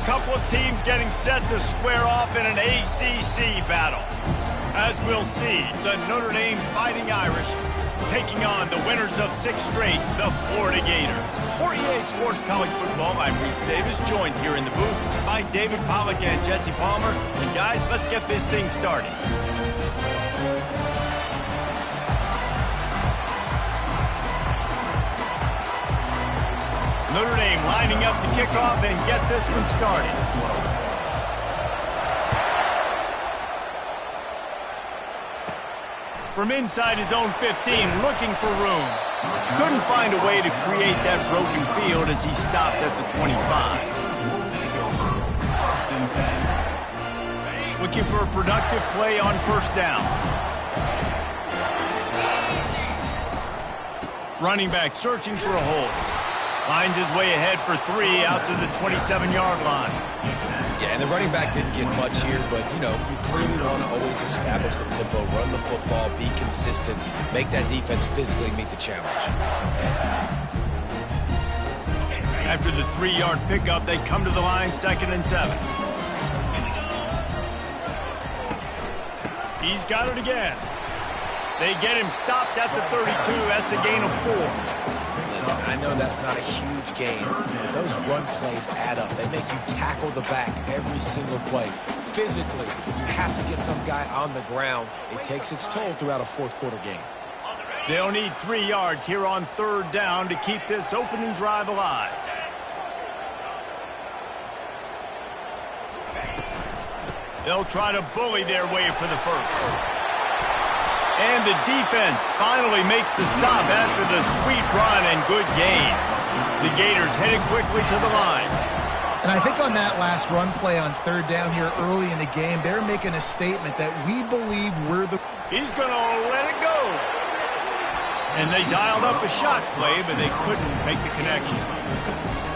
couple of teams getting set to square off in an ACC battle. As we'll see, the Notre Dame Fighting Irish taking on the winners of 6 straight, the Florida Gators. For EA Sports College Football, I'm Reese Davis, joined here in the booth by David Pollack and Jesse Palmer. And guys, let's get this thing started. Notre Dame lining up to kick off and get this one started. From inside his own 15, looking for room. Couldn't find a way to create that broken field as he stopped at the 25. Looking for a productive play on first down. Running back searching for a hole. Finds his way ahead for 3 out to the 27-yard line. Yeah, and the running back didn't get much here, but, you know, you clearly want to always establish the tempo, run the football, be consistent, make that defense physically meet the challenge. After the 3-yard pickup, they come to the line, 2nd and 7. He's got it again. They get him stopped at the 32. That's a gain of 4. I know that's not a huge gain, but those run plays add up. They make you tackle the back every single play. Physically, you have to get some guy on the ground. It takes its toll throughout a fourth-quarter game. They'll need 3 yards here on 3rd down to keep this opening drive alive. They'll try to bully their way for the first. And the defense finally makes the stop after the sweet run and good gain. The Gators headed quickly to the line. And I think on that last run play on 3rd down here early in the game, they're making a statement that we believe we're the... He's going to let it go. And they dialed up a shot play, but they couldn't make the connection.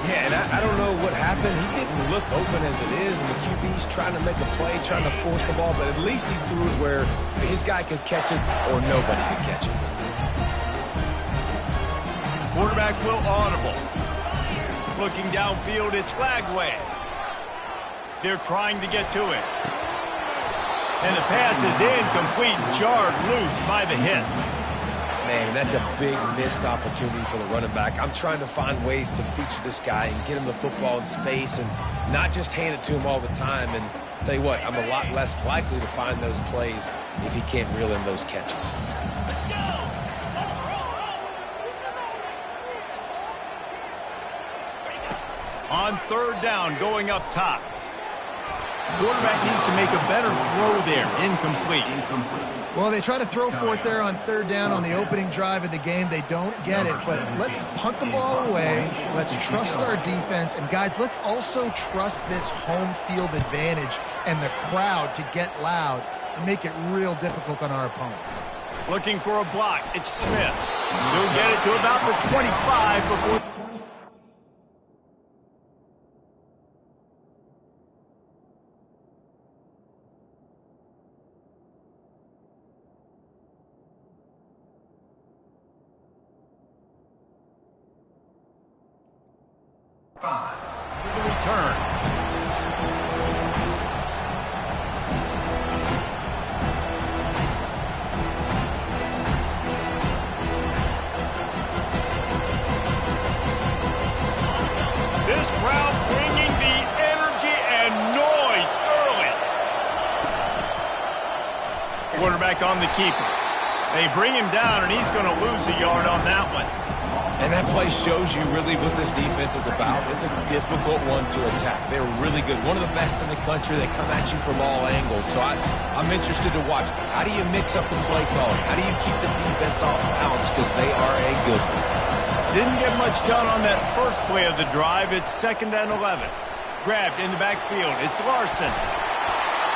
Yeah, and I don't know what happened. He didn't look open as it is, and the QB's trying to make a play, trying to force the ball, but at least he threw it where his guy could catch it or nobody could catch it. Quarterback will audible. Looking downfield, it's Lagway. They're trying to get to it. And the pass is incomplete, jarred loose by the hit. Man, that's a big missed opportunity for the running back. I'm trying to find ways to feature this guy and get him the football in space and not just hand it to him all the time. And tell you what, I'm a lot less likely to find those plays if he can't reel in those catches. On 3rd down, going up top. Quarterback needs to make a better throw there. Incomplete. Well, they try to throw for it there on 3rd down on the opening drive of the game. They don't get it, but let's punt the ball away. Let's trust our defense. And, guys, let's also trust this home field advantage and the crowd to get loud and make it real difficult on our opponent. Looking for a block. It's Smith. He'll get it to about the 25 before... the return. This crowd bringing the energy and noise early. Quarterback on the keeper. They bring him down, and he's going to lose a yard on that one. And that play shows you really what this defense is about. It's a difficult one to attack. They're really good. One of the best in the country. They come at you from all angles. So I'm interested to watch. How do you mix up the play calling? How do you keep the defense off balance? Because they are a good one. Didn't get much done on that first play of the drive. It's 2nd and 11. Grabbed in the backfield. It's Larson.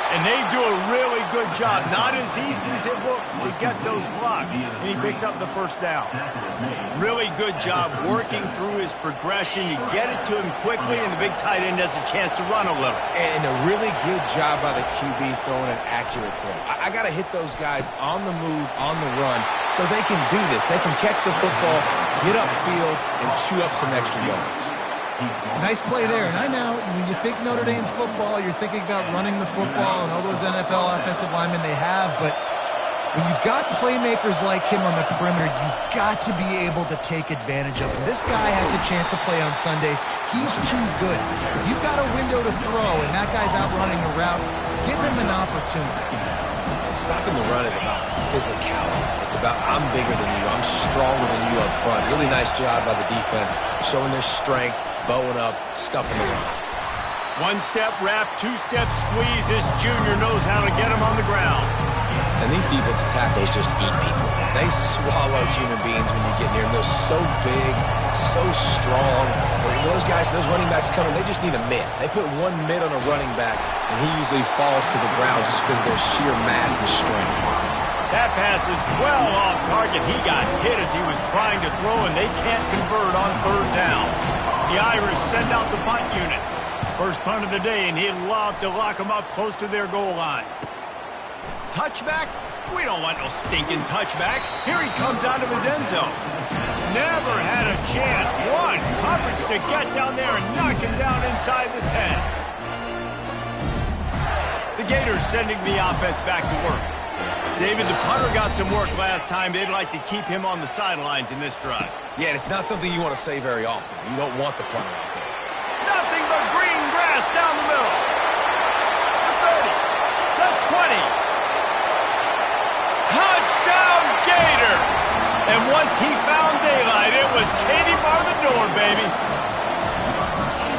And they do a really good job. Not as easy as it looks to get those blocks. And he picks up the first down. Really good job working through his progression. You get it to him quickly, and the big tight end has a chance to run a little. And a really good job by the QB throwing an accurate throw. I got to hit those guys on the move, on the run, so they can do this. They can catch the football, get upfield, and chew up some extra yards. Nice play there. And I know when you think Notre Dame football, you're thinking about running the football and all those NFL offensive linemen they have, but when you've got playmakers like him on the perimeter, you've got to be able to take advantage of him. This guy has the chance to play on Sundays. He's too good. If you've got a window to throw and that guy's out running a route, give him an opportunity. Stopping the run is about physicality. It's about I'm bigger than you, I'm stronger than you up front. Really nice job by the defense, showing their strength, bowing up, stuffing the run. One-step wrap, two-step squeeze. This junior knows how to get him on the ground. And these defensive tackles just eat people. They swallow human beings when you get near them. They're so big, so strong. When those guys, those running backs come in, they just need a mid. They put one mid on a running back, and he usually falls to the ground just because of their sheer mass and strength. That pass is well off target. He got hit as he was trying to throw, and they can't convert on third down. The Irish send out the punt unit. First punt of the day, and he'd love to lock them up close to their goal line. Touchback? We don't want no stinking touchback. Here he comes out of his end zone. Never had a chance. One coverage to get down there and knock him down inside the 10. The Gators sending the offense back to work. David, the punter got some work last time. They'd like to keep him on the sidelines in this drive. Yeah, and it's not something you want to say very often. You don't want the punter out there. Nothing but green grass down the middle. The 30. The 20. Touchdown Gators! And once he found daylight, it was Katie bar the door, baby.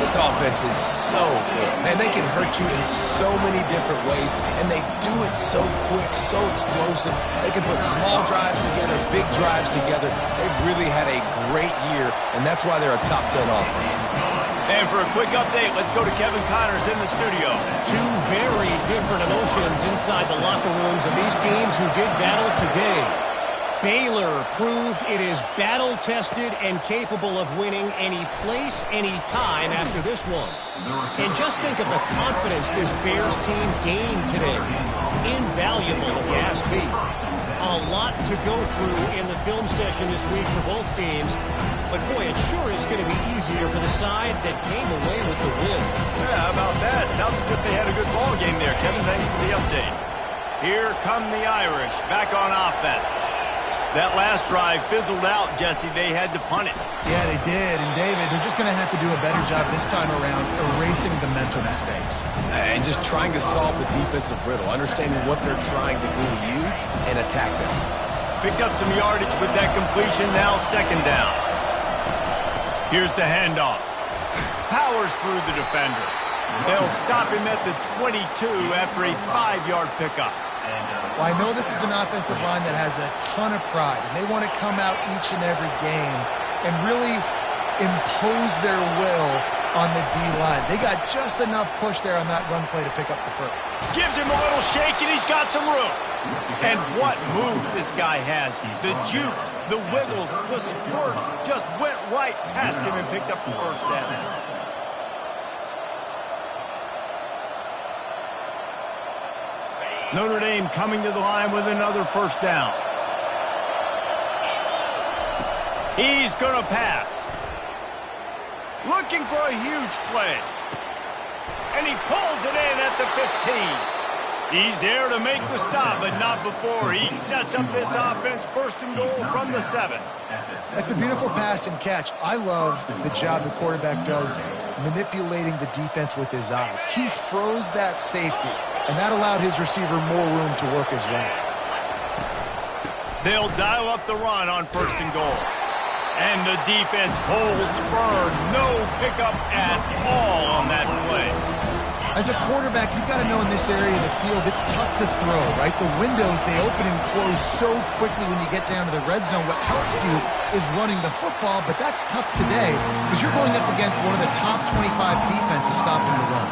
This offense is so good. Man, they can hurt you in so many different ways, and they do it so quick, so explosive. They can put small drives together, big drives together. They've really had a great year, and that's why they're a top 10 offense. And for a quick update, let's go to Kevin Connors in the studio. Two very different emotions inside the locker rooms of these teams who did battle today. Baylor proved it is battle-tested and capable of winning any place, any time after this one. And just think of the confidence this Bears team gained today. Invaluable, if you ask me. A lot to go through in the film session this week for both teams. But, boy, it sure is going to be easier for the side that came away with the win. Yeah, how about that? Sounds as if they had a good ball game there. Kevin, thanks for the update. Here come the Irish back on offense. That last drive fizzled out, Jesse. They had to punt it. Yeah, they did. And, David, they're just going to have to do a better job this time around erasing the mental mistakes. And just trying to solve the defensive riddle, understanding what they're trying to do to you and attack them. Picked up some yardage with that completion. Now second down. Here's the handoff. Powers through the defender. They'll stop him at the 22 after a 5-yard pickup. Well, I know this is an offensive line that has a ton of pride, and they want to come out each and every game and really impose their will on the D-line. They got just enough push there on that run play to pick up the first. Gives him a little shake, and he's got some room. And what moves this guy has. The jukes, the wiggles, the squirts just went right past him and picked up the first down. Notre Dame coming to the line with another first down. He's going to pass. Looking for a huge play. And he pulls it in at the 15. He's there to make the stop, but not before. He sets up this offense first and goal from the 7. That's a beautiful pass and catch. I love the job the quarterback does manipulating the defense with his eyes. He froze that safety, and that allowed his receiver more room to work his way. They'll dial up the run on first and goal. And the defense holds firm. No pickup at all on that play. As a quarterback, you've got to know in this area of the field, it's tough to throw, right? The windows, they open and close so quickly when you get down to the red zone. What helps you is running the football, but that's tough today because you're going up against one of the top 25 defenses stopping the run.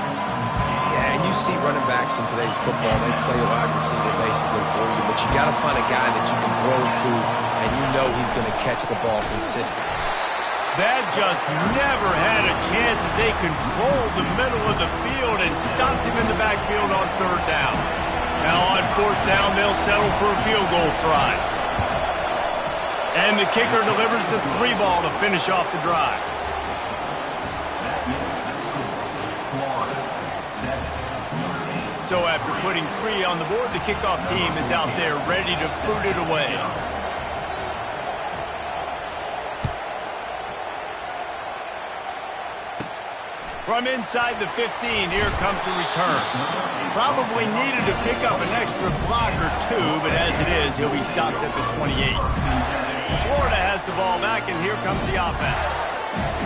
Yeah, and you see running backs in today's football, they play a wide receiver basically for you, but you got to find a guy that you can throw it to, and you know he's going to catch the ball consistently. That just never had a chance as they controlled the middle of the field and stopped him in the backfield on third down. Now on fourth down, they'll settle for a field goal try. And the kicker delivers the 3 ball to finish off the drive. So after putting 3 on the board, the kickoff team is out there ready to boot it away. From inside the 15, here comes the return. Probably needed to pick up an extra block or 2, but as it is, he'll be stopped at the 28. Florida has the ball back, and here comes the offense.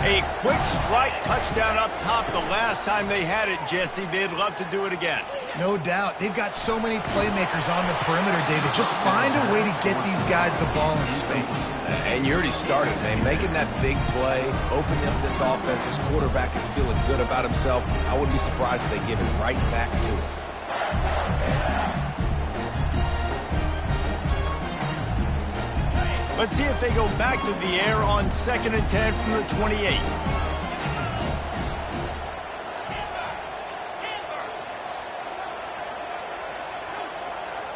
A quick strike touchdown up top the last time they had it, Jesse. They'd love to do it again. No doubt. They've got so many playmakers on the perimeter, David. Just find a way to get these guys the ball in space. And you already started, man. Making that big play, opening up this offense. This quarterback is feeling good about himself. I wouldn't be surprised if they give it right back to him. Let's see if they go back to the air on 2nd and 10 from the 28.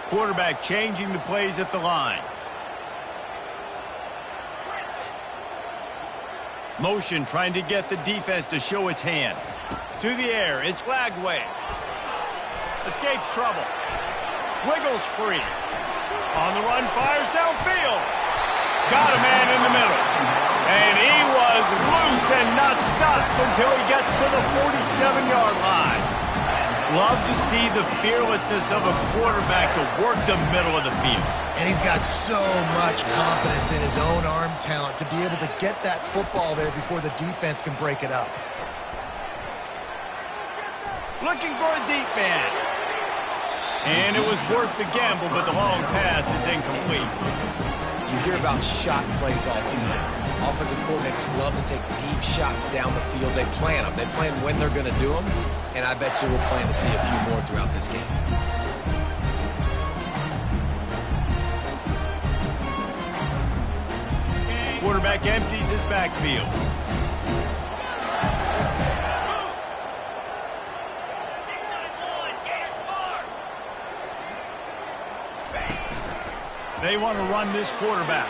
Quarterback changing the plays at the line. Motion trying to get the defense to show its hand. To the air, it's Lagway. Escapes trouble. Wiggles free. On the run, fires downfield. Got a man in the middle. And he was loose and not stopped until he gets to the 47-yard line. Love to see the fearlessness of a quarterback to work the middle of the field. And he's got so much confidence in his own arm talent to be able to get that football there before the defense can break it up. Looking for a deep man. And it was worth the gamble, but the long pass is incomplete. You hear about shot plays all the time. Offensive coordinators love to take deep shots down the field. They plan them. They plan when they're going to do them. And I bet you we'll plan to see a few more throughout this game. Quarterback empties his backfield. They want to run this quarterback.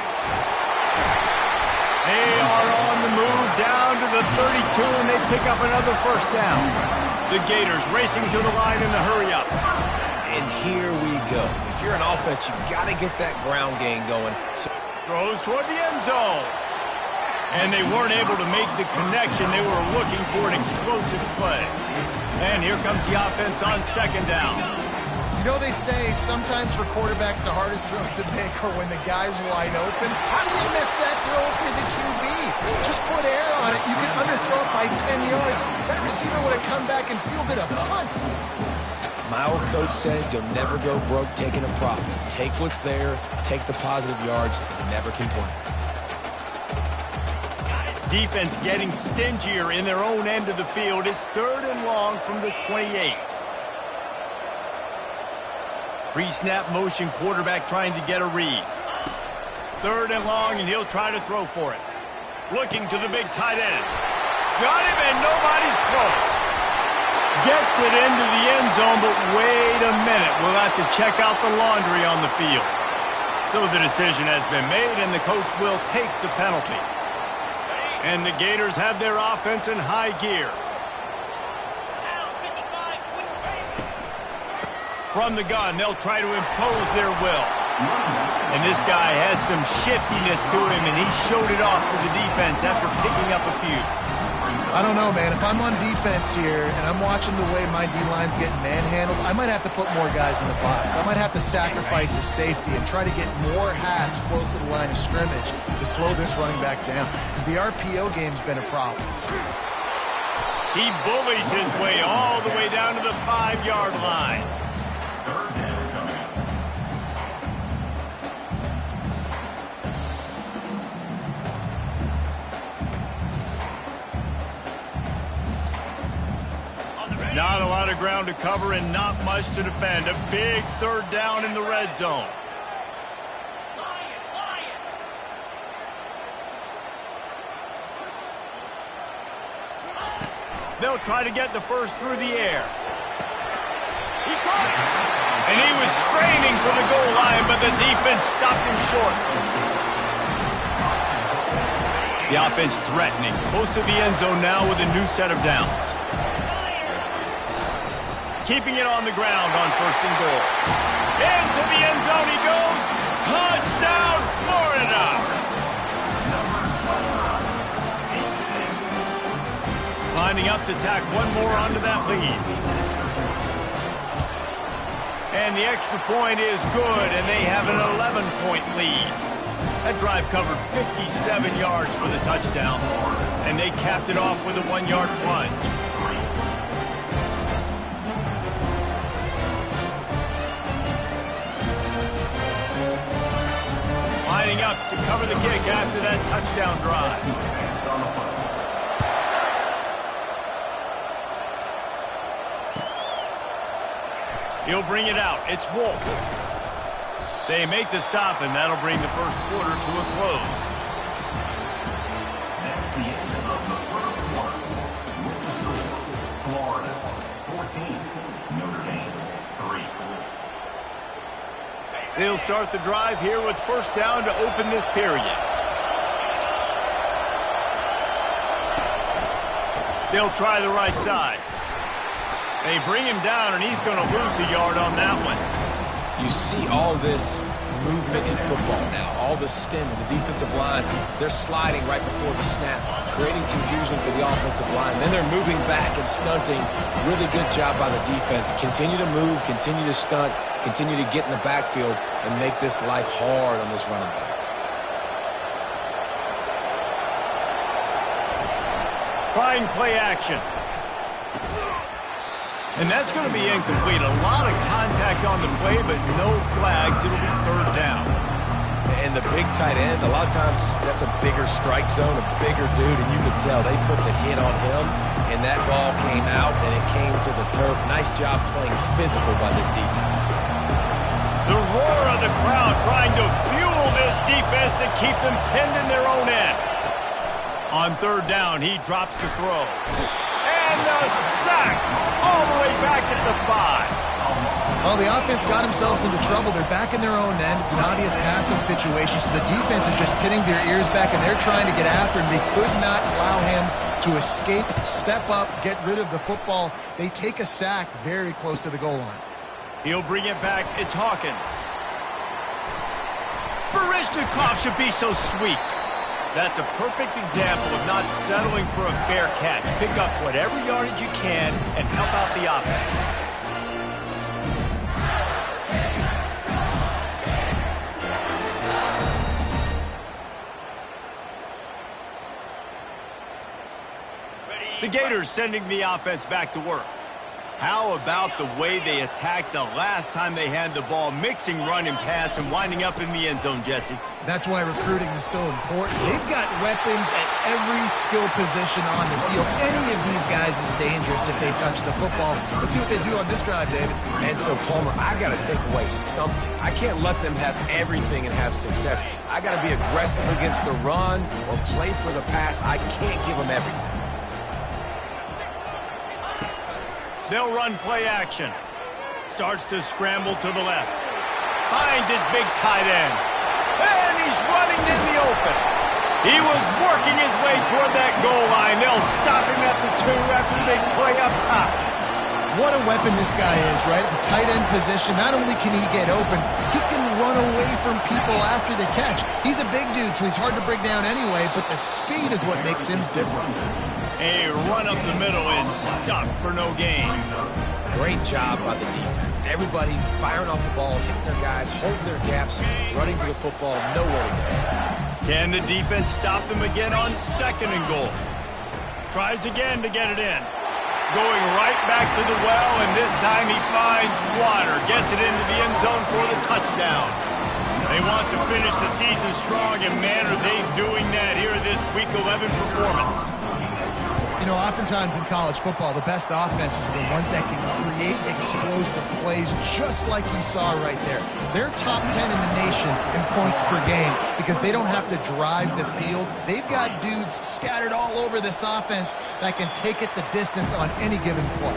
They are on the move down to the 32, and they pick up another first down. The Gators racing to the line in the hurry up. And here we go. If you're an offense, you got to get that ground game going. So throws toward the end zone. And they weren't able to make the connection. They were looking for an explosive play. And here comes the offense on 2nd down. You know, they say sometimes for quarterbacks the hardest throws to make are when the guy's wide open. How do you miss that throw if you're the QB? Just put air on it. You can underthrow it by 10 yards. That receiver would have come back and fielded a punt. my old coach said you'll never go broke taking a profit. Take what's there, take the positive yards, and never complain. Defense getting stingier in their own end of the field. It's 3rd and long from the 28. Pre-snap motion, quarterback trying to get a read. 3rd and long, and he'll try to throw for it. Looking to the big tight end. Got him, and nobody's close. Gets it into the end zone, but wait a minute. We'll have to check out the laundry on the field. So the decision has been made, and the coach will take the penalty. And the Gators have their offense in high gear. From the gun, they'll try to impose their will. And this guy has some shiftiness to him, and he showed it off to the defense after picking up a few. I don't know, man. If I'm on defense here and I'm watching the way my D-line's getting manhandled, I might have to put more guys in the box. I might have to sacrifice his safety and try to get more hats close to the line of scrimmage to slow this running back down, because the RPO game's been a problem. He bullies his way all the way down to the 5-yard line. Not a lot of ground to cover and not much to defend. A big 3rd down in the red zone. They'll try to get the first through the air. He caught it. And he was straining for the goal line, but the defense stopped him short. The offense threatening. Close to the end zone now with a new set of downs. keeping it on the ground on 1st and goal. Into the end zone he goes. Touchdown, Florida! Lining up to tack one more onto that lead. And the extra point is good, and they have an 11-point lead. That drive covered 57 yards for the touchdown, and they capped it off with a 1-yard plunge. Lining up to cover the kick after that touchdown drive. He'll bring it out. It's Wolf. They make the stop, and that'll bring the first quarter to a close. That's the end of the first quarter. Florida 14, Notre Dame 3. They'll start the drive here with 1st down to open this period. They'll try the right side. They bring him down, and he's going to lose a yard on that one. You see all this movement in football now, all the stem of the defensive line. They're sliding right before the snap, creating confusion for the offensive line. Then they're moving back and stunting. Really good job by the defense. Continue to move, continue to stunt, continue to get in the backfield and make this life hard on this running back. Trying play action. And that's going to be incomplete. A lot of contact on the play, but no flags. It'll be 3rd down. And the big tight end, a lot of times that's a bigger strike zone, a bigger dude, and you could tell they put the hit on him, and that ball came out, and it came to the turf. Nice job playing physical by this defense. The roar of the crowd trying to fuel this defense to keep them pinned in their own end. On 3rd down, he drops the throw. And the sack all the way back at the 5. Well, the offense got themselves into trouble. They're back in their own end. It's an obvious passing situation, so the defense is just pinning their ears back, and they're trying to get after him. They could not allow him to escape, step up, get rid of the football. They take a sack very close to the goal line. He'll bring it back. It's Hawkins. Barishnikov should be so sweet. That's a perfect example of not settling for a fair catch. Pick up whatever yardage you can and help out the offense. The Gators sending the offense back to work. How about the way they attacked the last time they had the ball, mixing run and pass and winding up in the end zone, Jesse? That's why recruiting is so important. They've got weapons at every skill position on the field. Any of these guys is dangerous if they touch the football. Let's see what they do on this drive, David. And so, Palmer, I got to take away something. I can't let them have everything and have success. I got to be aggressive against the run or play for the pass. I can't give them everything. They'll run play action. Starts to scramble to the left. Finds his big tight end. And he's running in the open. He was working his way toward that goal line. They'll stop him at the 2 after the big play up top. What a weapon this guy is, right? The tight end position, not only can he get open, he can run away from people after the catch. He's a big dude, so he's hard to bring down anyway, but the speed is what makes him different. A run up the middle is stuck for no gain. Great job by the defense. Everybody firing off the ball, hitting their guys, holding their gaps, running to the football, nowhere to go. Can the defense stop them again on 2nd and goal? Tries again to get it in. Going right back to the well, and this time he finds water. Gets it into the end zone for the touchdown. They want to finish the season strong, and man, are they doing that here this Week 11 performance. You know, oftentimes in college football, the best offenses are the ones that can create explosive plays, just like you saw right there. They're top 10 in the nation in points per game because they don't have to drive the field. They've got dudes scattered all over this offense that can take it the distance on any given play.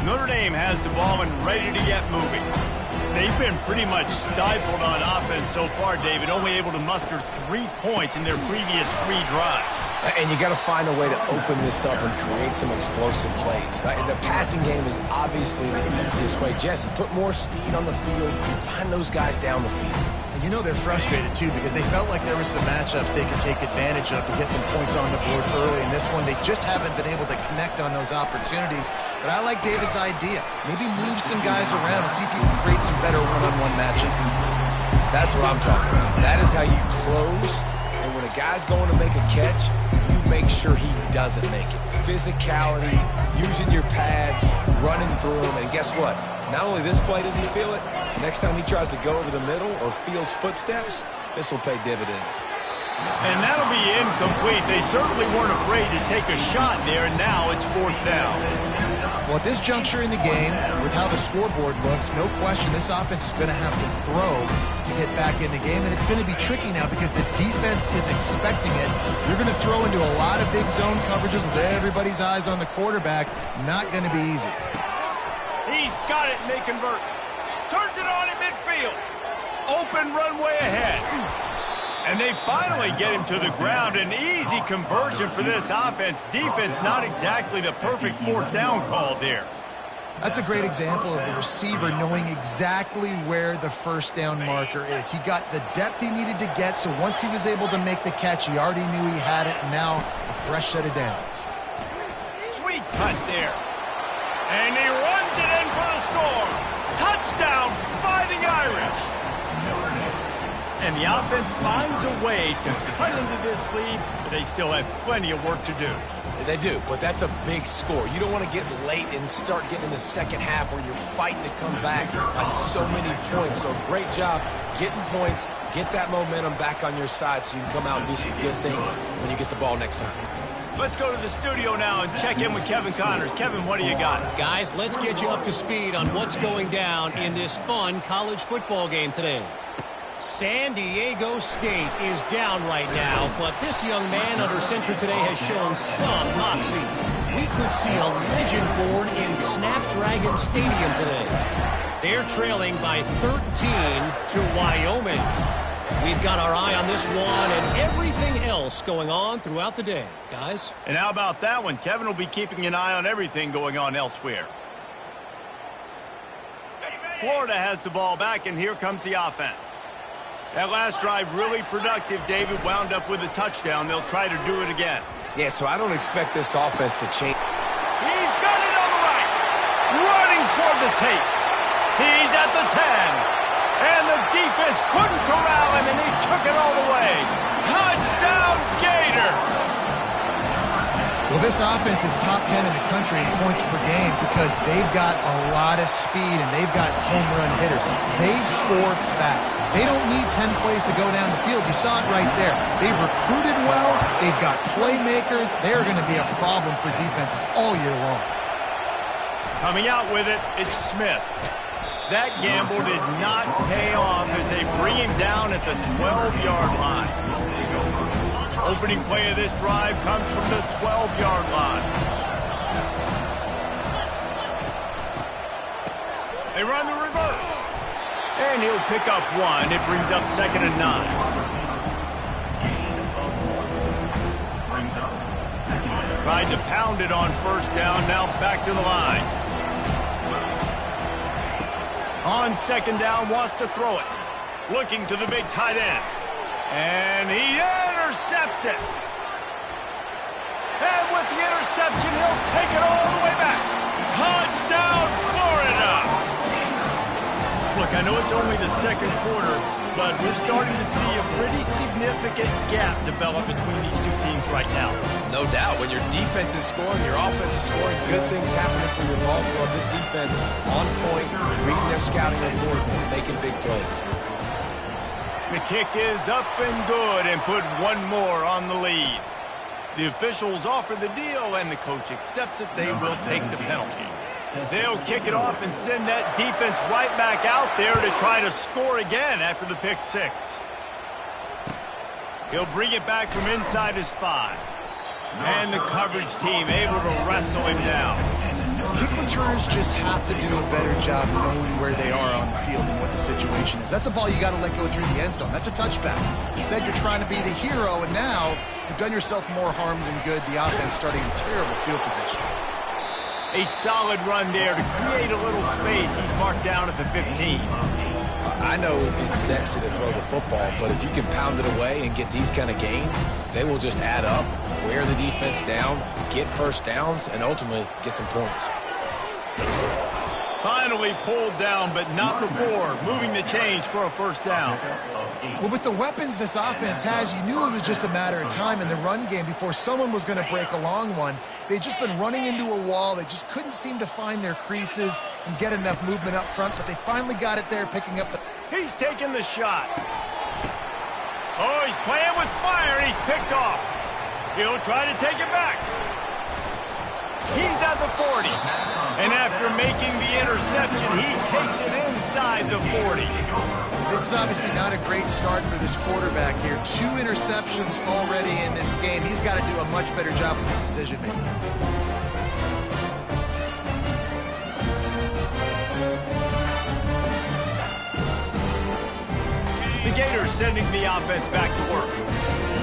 Notre Dame has the ball and ready to get moving. They've been pretty much stifled on offense so far, David, only able to muster 3 points in their previous 3 drives. And you got to find a way to open this up and create some explosive plays. The passing game is obviously the easiest way. Jesse, put more speed on the field. Find those guys down the field. And you know they're frustrated, too, because they felt like there were some matchups they could take advantage of to get some points on the board early. In this one, they just haven't been able to connect on those opportunities. But I like David's idea. Maybe move some guys around and see if you can create some better one-on-one matchups. That's what I'm talking about. That is how you close. And when a guy's going to make a catch, you make sure he doesn't make it. Physicality, using your pads, running through them. And guess what? Not only this play does he feel it, next time he tries to go over the middle or feels footsteps, this will pay dividends. And that'll be incomplete. They certainly weren't afraid to take a shot there, and now it's 4th down. Well, at this juncture in the game, with how the scoreboard looks, no question this offense is going to have to throw to get back in the game, and it's going to be tricky now because the defense is expecting it. You're going to throw into a lot of big zone coverages with everybody's eyes on the quarterback. Not going to be easy. He's got it, and they convert. Turns it on at midfield. Open runway ahead. And they finally get him to the ground. An easy conversion for this offense. Defense not exactly the perfect 4th down call there. That's a great example of the receiver knowing exactly where the 1st down marker is. He got the depth he needed to get, so once he was able to make the catch, he already knew he had it, and now a fresh set of downs. Sweet cut there. And he runs it in for the score. Touchdown, Fighting Irish. And the offense finds a way to cut into this lead, but they still have plenty of work to do. They do, but that's a big score. You don't want to get late and start getting in the second half where you're fighting to come back by so many points. So great job getting points, get that momentum back on your side so you can come out and do some good things when you get the ball next time. Let's go to the studio now and check in with Kevin Connors. Kevin, what do you got? Guys, let's get you up to speed on what's going down in this fun college football game today. San Diego State is down right now, but this young man under center today has shown some moxie. We could see a legend born in Snapdragon Stadium today. They're trailing by 13 to Wyoming. We've got our eye on this one and everything else going on throughout the day, guys. And how about that one? Kevin will be keeping an eye on everything going on elsewhere. Florida has the ball back, and here comes the offense. That last drive really productive. David wound up with a touchdown. They'll try to do it again. Yeah, so I don't expect this offense to change. He's got it on the right. Running toward the tape. He's at the 10. And the defense couldn't corral him, and he took it all the way. Touchdown, Gators! Well, this offense is top 10 in the country in points per game because they've got a lot of speed and they've got home run hitters. They score fast. They don't need 10 plays to go down the field. You saw it right there. They've recruited well. They've got playmakers. They're going to be a problem for defenses all year long. Coming out with it, it's Smith. That gamble did not pay off as they bring him down at the 12-yard line. Opening play of this drive comes from the 12-yard line. They run the reverse. And he'll pick up 1. It brings up 2nd and 9. Tried to pound it on 1st down, now back to the line. On 2nd down, wants to throw it. Looking to the big tight end. And he intercepts it. And with the interception, he'll take it all the way back. Touchdown, Florida! Look, I know it's only the 2nd quarter, but we're starting to see a pretty significant gap develop between these two teams right now. No doubt. When your defense is scoring, your offense is scoring, good things happening for your ball club. This defense on point, reading their scouting report, making big plays. The kick is up and good and put 1 more on the lead. The officials offer the deal and the coach accepts it. They will take the penalty. They'll kick it off and send that defense right back out there to try to score again after the pick 6. He'll bring it back from inside his 5. And the coverage team able to wrestle him down. Kick returners just have to do a better job knowing where they are on the field and what the situation is. That's a ball you got to let go through the end zone. That's a touchback. Instead, you're trying to be the hero, and now you've done yourself more harm than good. The offense starting in terrible field position. A solid run there to create a little space. He's marked down at the 15. I know it's sexy to throw the football, but if you can pound it away and get these kind of gains, they will just add up, wear the defense down, get first downs, and ultimately get some points. Finally pulled down, but not before. Moving the chains for a first down. Well, with the weapons this offense has, you knew it was just a matter of time in the run game before someone was going to break a long one. They'd just been running into a wall. They just couldn't seem to find their creases and get enough movement up front, but they finally got it there, picking up the... He's taking the shot. Oh, he's playing with fire, and he's picked off. He'll try to take it back. He's at the 40. And after making the interception, he takes it inside the 40. This is obviously not a great start for this quarterback here. 2 interceptions already in this game. He's got to do a much better job with his decision-making. The Gators sending the offense back to work.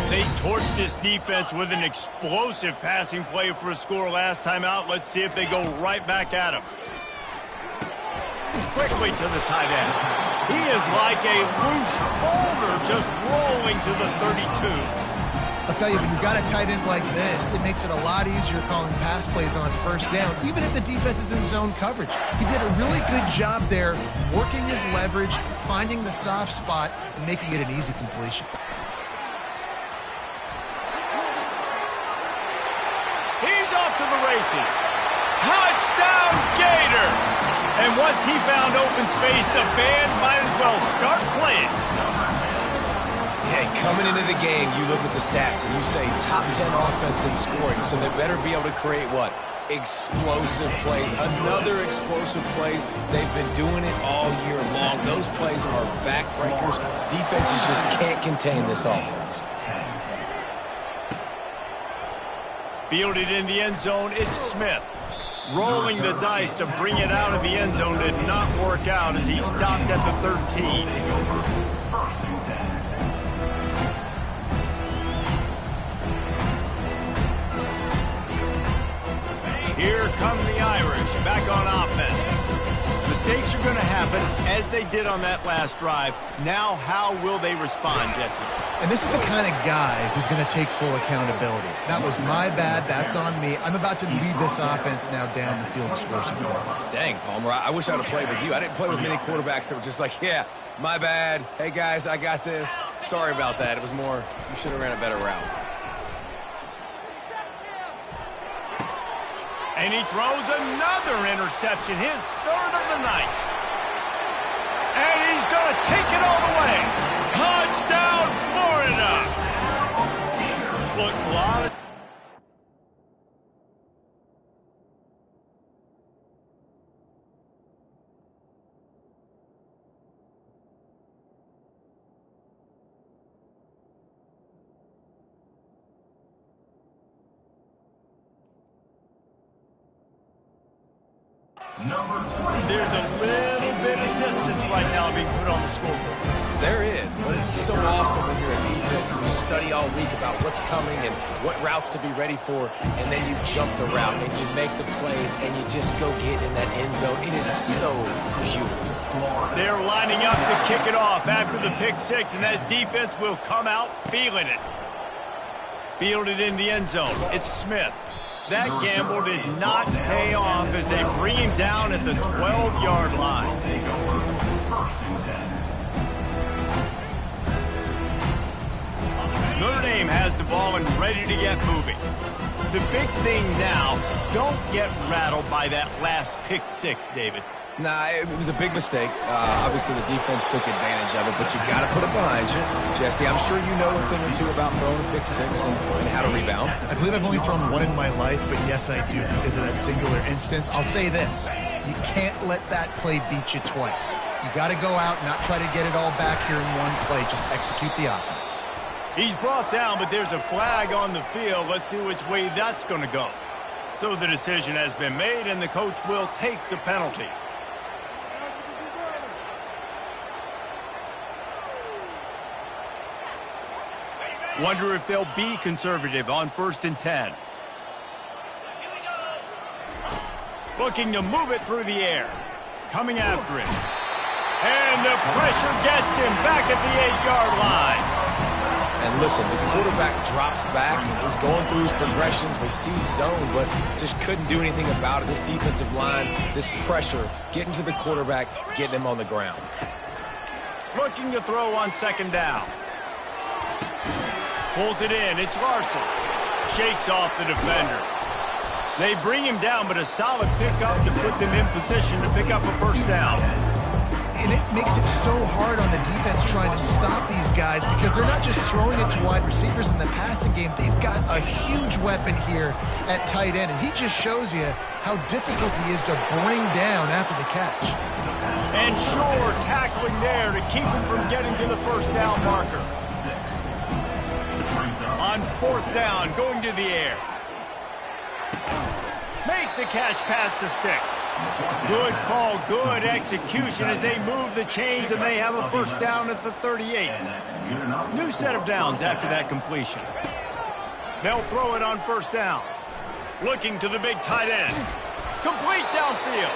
They torched this defense with an explosive passing play for a score last time out. Let's see if they go right back at him. Quickly to the tight end. He is like a loose boulder just rolling to the 32. I'll tell you, when you've got a tight end like this, it makes it a lot easier calling pass plays on first down, even if the defense is in zone coverage. He did a really good job there, working his leverage, finding the soft spot, and making it an easy completion. He's off to the races. Touchdown, Gators! And once he found open space, the band might as well start playing. Hey, coming into the game, you look at the stats and you say top 10 offense in scoring, so they better be able to create what? Explosive plays. Another explosive plays. They've been doing it all year long. Those plays are backbreakers. Defenses just can't contain this offense. Fielded in the end zone, it's Smith. Rolling the dice to bring it out of the end zone did not work out as he stopped at the 13. Here come the Irish back on offense. Mistakes are going to happen as they did on that last drive. Now how will they respond, Jesse? And this is the kind of guy who's going to take full accountability. That was my bad. That's on me. I'm about to lead this offense now down the field to score some points. Dang, Palmer, I wish I would have played with you. I didn't play with many quarterbacks that were just like, yeah, my bad. Hey, guys, I got this. Sorry about that. It was more, you should have ran a better route. And he throws another interception, his third of the night. And he's going to take it all the way. Touchdown, Florida! Look, a lot of... There's a little bit of distance right now being put on the scoreboard. There is, but it's so awesome when you're a defense and you study all week about what's coming and what routes to be ready for, and then you jump the route and you make the plays and you just go get in that end zone. It is so beautiful. They're lining up to kick it off after the pick six, and that defense will come out feeling it. Fielded in the end zone, it's Smith. That gamble did not pay off as they bring him down at the 12-yard line. Notre Dame has the ball and ready to get moving. The big thing now, don't get rattled by that last pick six, David. Nah, it was a big mistake. Obviously, the defense took advantage of it, but you got to put it behind you. Jesse, I'm sure you know a thing or two about throwing a pick six and how to rebound. I believe I've only thrown one in my life, but yes, I do because of that singular instance. I'll say this. You can't let that play beat you twice. You got to go out, not try to get it all back here in one play. Just execute the offense. He's brought down, but there's a flag on the field. Let's see which way that's going to go. So the decision has been made, and the coach will take the penalty. Wonder if they'll be conservative on 1st and 10. Looking to move it through the air. Coming after it. And the pressure gets him back at the 8-yard line. And listen, the quarterback drops back, and he's going through his progressions. We see zone, but just couldn't do anything about it. This defensive line, this pressure, getting to the quarterback, getting him on the ground. Looking to throw on 2nd down. Pulls it in. It's Larson. Shakes off the defender. They bring him down, but a solid pickup to put them in position to pick up a 1st down. And it makes it so hard on the defense trying to stop these guys because they're not just throwing it to wide receivers in the passing game. They've got a huge weapon here at tight end, and he just shows you how difficult he is to bring down after the catch. And sure, tackling there to keep him from getting to the 1st down marker. On 4th down, going to the air. Makes the catch past the sticks. Good call, good execution as they move the chains, and they have a 1st down at the 38. New set of downs after that completion. They'll throw it on 1st down. Looking to the big tight end. Complete downfield.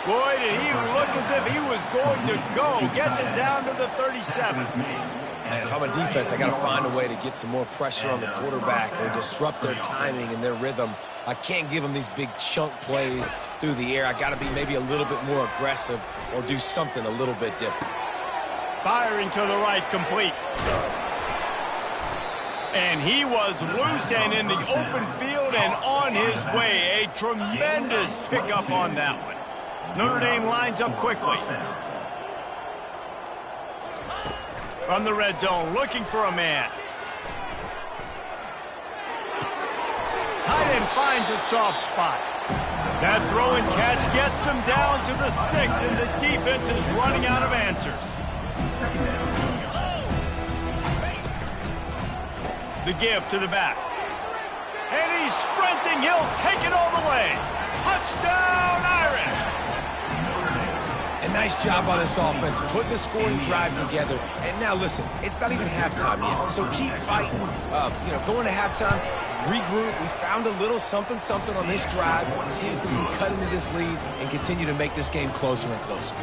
Boy, did he look as if he was going to go. Gets it down to the 37. And if I'm a defense, I got to find a way to get some more pressure on the quarterback or disrupt their timing and their rhythm. I can't give them these big chunk plays through the air. I got to be maybe a little bit more aggressive or do something a little bit different. Firing to the right, complete. And he was loose and in the open field and on his way. A tremendous pickup on that one. Notre Dame lines up quickly. From the red zone, looking for a man. Tight end finds a soft spot. That throw and catch gets them down to the 6, and the defense is running out of answers. The give to the back. And he's sprinting. He'll take it all the way. Touchdown, Irish! A nice job on this offense, putting the scoring drive together. And now, listen, it's not even halftime yet, so keep fighting. Going to halftime, regroup. We found a little something on this drive. See if we can cut into this lead and continue to make this game closer and closer.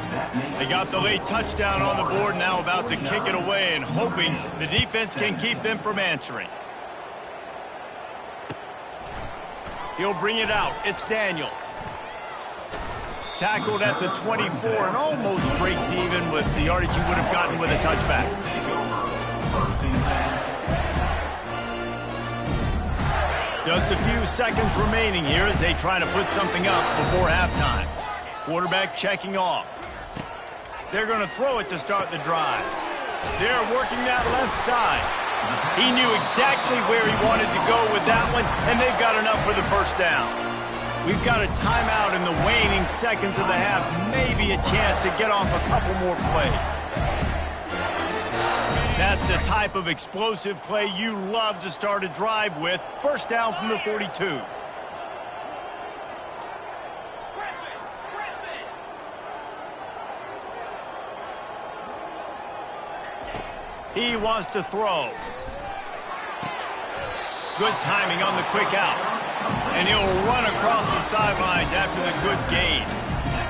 They got the late touchdown on the board, now about to kick it away and hoping the defense can keep them from answering. He'll bring it out. It's Daniels. Tackled at the 24 and almost breaks even with the yardage he would have gotten with a touchback. Just a few seconds remaining here as they try to put something up before halftime. Quarterback checking off. They're going to throw it to start the drive. They're working that left side. He knew exactly where he wanted to go with that one, and they've got enough for the 1st down. We've got a timeout in the waning seconds of the half. Maybe a chance to get off a couple more plays. That's the type of explosive play you love to start a drive with. 1st down from the 42. He wants to throw. Good timing on the quick out. And he'll run across the sidelines after the good gain.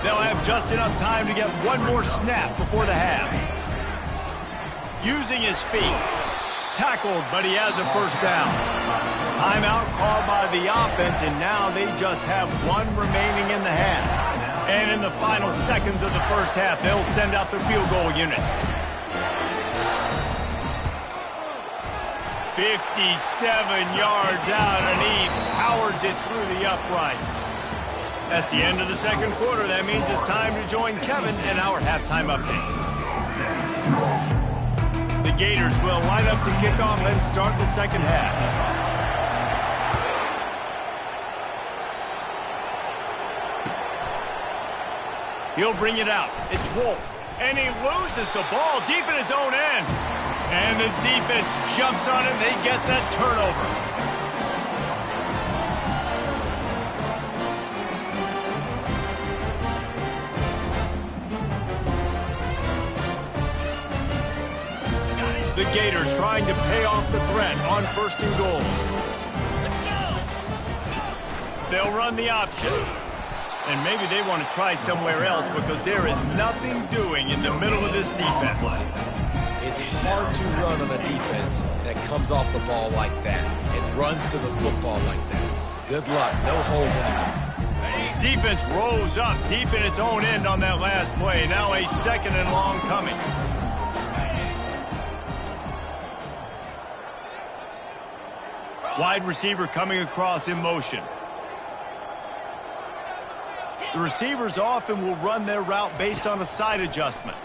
They'll have just enough time to get one more snap before the half. Using his feet. Tackled, but he has a 1st down. Timeout called by the offense, and now they just have one remaining in the half. And in the final seconds of the 1st half, they'll send out their field goal unit. 57 yards out, and he powers it through the upright. That's the end of the 2nd quarter. That means it's time to join Kevin and our halftime update. The Gators will line up to kick off and start the 2nd half. He'll bring it out. It's Wolf. And he loses the ball deep in his own end. And the defense jumps on him. They get that turnover. The Gators trying to pay off the threat on 1st and goal. They'll run the option. And maybe they want to try somewhere else because there is nothing doing in the middle of this defense. It's hard to run on a defense that comes off the ball like that and runs to the football like that. Good luck. No holes anymore. Defense rolls up deep in its own end on that last play. Now a 2nd and long coming. Wide receiver coming across in motion. The receivers often will run their route based on a side adjustment.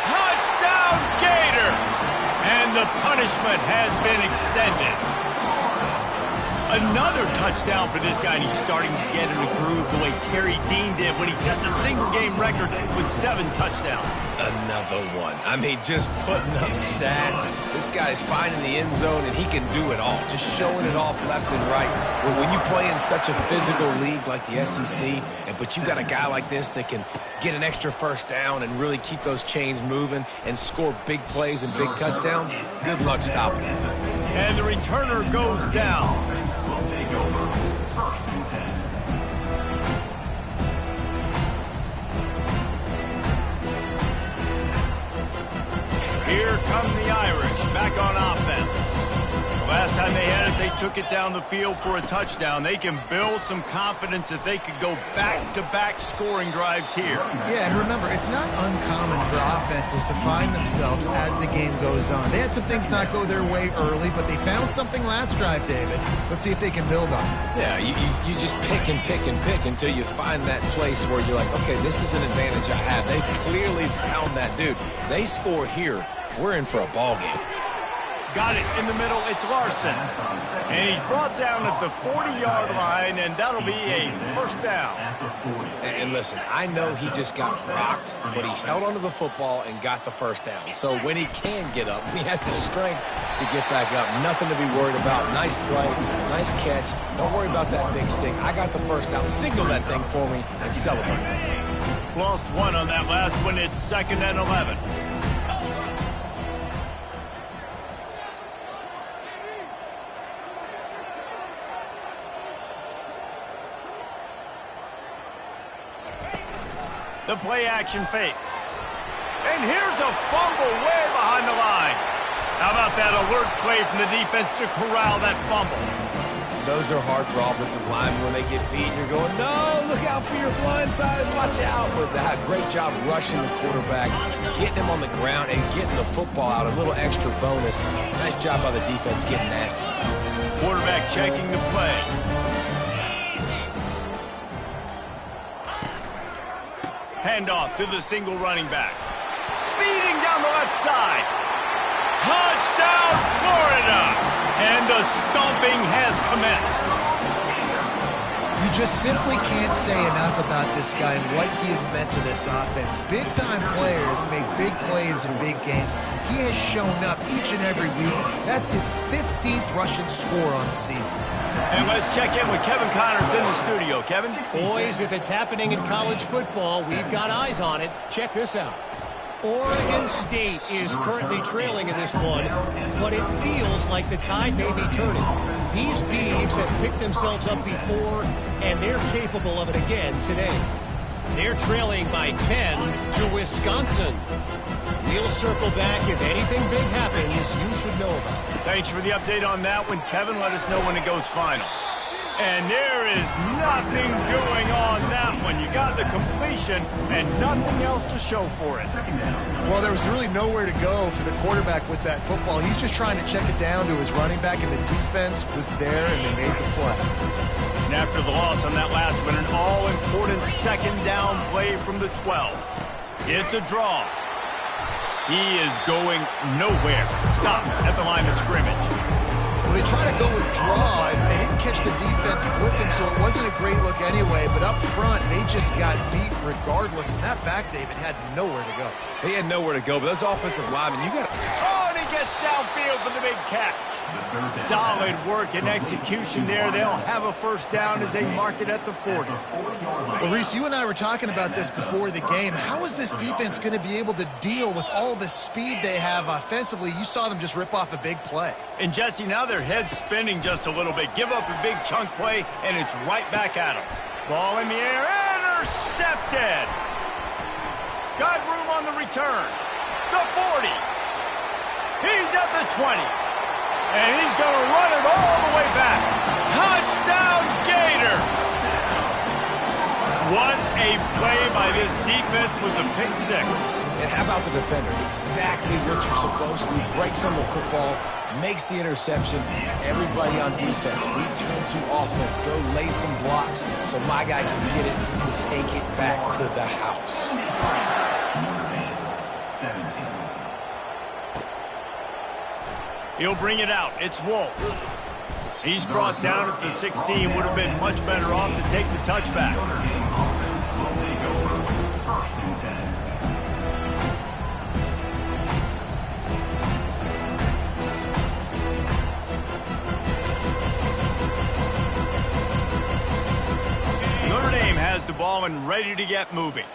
Touchdown, Gators! And the punishment has been extended. Another touchdown for this guy, and he's starting to get in the groove the way Terry Dean did when he set the single-game record with 7 touchdowns. Another one. I mean, just putting up stats. This guy's finding the end zone, and he can do it all. Just showing it off left and right. When you play in such a physical league like the SEC, but you got a guy like this that can get an extra 1st down and really keep those chains moving and score big plays and big touchdowns, good luck stopping it. And the returner goes down. Will take over 1st and 10. Here come the Irish back on offense. Last time they had it, they took it down the field for a touchdown. They can build some confidence that they could go back-to-back scoring drives here. Yeah, and remember, it's not uncommon for offenses to find themselves as the game goes on. They had some things not go their way early, but they found something last drive, David. Let's see if they can build on it. Yeah, you just pick and pick and pick until you find that place where you're like, okay, this is an advantage I have. They clearly found that, dude. They score here, we're in for a ball game. Got it in the middle. It's Larson. And he's brought down at the 40-yard line, and that'll be a 1st down. And listen, I know he just got rocked, but he held onto the football and got the 1st down. So when he can get up, he has the strength to get back up. Nothing to be worried about. Nice play, nice catch. Don't worry about that big stick. I got the 1st down. Signal that thing for me and celebrate. Lost 1 on that last one. It's 2nd and 11. The play-action fake. And here's a fumble way behind the line. How about that alert play from the defense to corral that fumble? Those are hard for offensive linemen when they get beat. You're going, no, look out for your blind side, watch out. But that great job rushing the quarterback, getting him on the ground, and getting the football out. A little extra bonus. Nice job by the defense getting nasty. Quarterback checking the play. Handoff to the single running back. Speeding down the left side. Touchdown, Florida! And the stomping has commenced. You just simply can't say enough about this guy and what he has meant to this offense. Big-time players make big plays in big games. He has shown up each and every week. That's his 15th rushing score on the season. And let's check in with Kevin Connors in the studio. Kevin? Boys, if it's happening in college football, we've got eyes on it. Check this out. Oregon State is currently trailing in this one, but it feels like the tide may be turning. These Beavs have picked themselves up before, and they're capable of it again today. They're trailing by 10 to Wisconsin. We'll circle back. If anything big happens, you should know about it. Thanks for the update on that one, Kevin. Let us know when it goes final. And there is nothing doing on that one. You got the completion and nothing else to show for it. Well, there was really nowhere to go for the quarterback with that football. He's just trying to check it down to his running back, and the defense was there, and they made the play. And after the loss on that last one, an all-important 2nd down play from the 12. It's a draw. He is going nowhere. Stop at the line of scrimmage. Well, they tried to go with draw, and they didn't catch the defense blitzing, so it wasn't a great look anyway. But up front, they just got beat regardless. And that back, David, had nowhere to go. He had nowhere to go, but those offensive linemen, you got to... Oh, and he gets downfield for the big catch. Solid work and execution there. They'll have a first down as they mark it at the 40. Well, Reese, you and I were talking about this before the game. How is this defense going to be able to deal with all the speed they have offensively? You saw them just rip off a big play. And, Jesse, now their head's spinning just a little bit. Give up a big chunk play, and it's right back at them. Ball in the air, intercepted. Got room on the return. The 40. He's at the 20. And he's going to run it all the way back. Touchdown, Gator. What a play by this defense with the pick six. And how about the defender? Exactly what you're supposed to. Breaks on the football, makes the interception. Everybody on defense, we turn to offense. Go lay some blocks so my guy can get it and take it back to the house. 17. He'll bring it out. It's Wolf. He's brought down at the 16. Would have been much better off to take the touchback. Offense will take over 1st and 10. Notre Dame has the ball and ready to get moving.